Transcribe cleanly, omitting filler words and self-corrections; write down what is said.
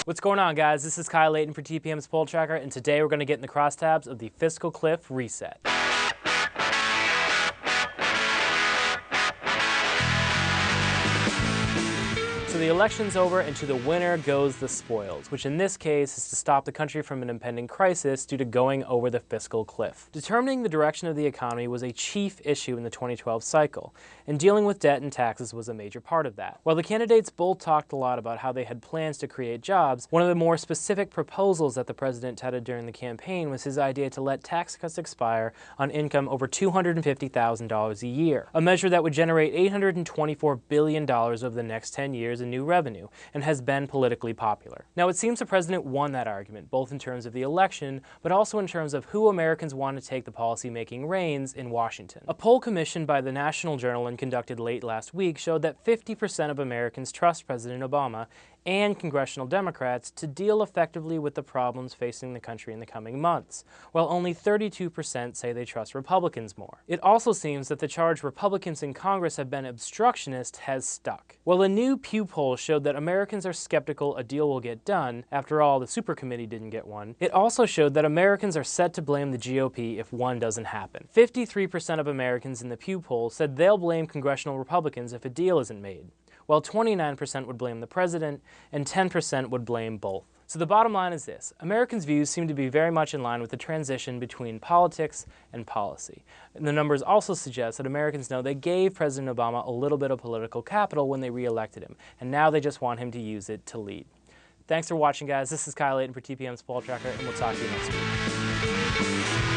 What's going on, guys? This is Kyle Layton for TPM's Poll Tracker, and today we're going to get in the crosstabs of the Fiscal Cliff reset. So the election's over, and to the winner goes the spoils, which in this case is to stop the country from an impending crisis due to going over the fiscal cliff. Determining the direction of the economy was a chief issue in the 2012 cycle, and dealing with debt and taxes was a major part of that. While the candidates both talked a lot about how they had plans to create jobs, one of the more specific proposals that the president touted during the campaign was his idea to let tax cuts expire on income over $250,000 a year, a measure that would generate $824 billion over the next 10 years in new revenue, and has been politically popular. Now, it seems the president won that argument, both in terms of the election, but also in terms of who Americans want to take the policy-making reins in Washington. A poll commissioned by the National Journal and conducted late last week showed that 50% of Americans trust President Obama and congressional Democrats to deal effectively with the problems facing the country in the coming months, while only 32% say they trust Republicans more. It also seems that the charge Republicans in Congress have been obstructionist has stuck. While a new Pew poll showed that Americans are skeptical a deal will get done, after all, the super committee didn't get one, it also showed that Americans are set to blame the GOP if one doesn't happen. 53% of Americans in the Pew poll said they'll blame congressional Republicans if a deal isn't made, while 29% would blame the president and 10% would blame both. So the bottom line is this: Americans' views seem to be very much in line with the transition between politics and policy. And the numbers also suggest that Americans know they gave President Obama a little bit of political capital when they re-elected him, and now they just want him to use it to lead. Thanks for watching, guys. This is Kyle Layton for TPM's Poll Tracker, and we'll talk to you next week.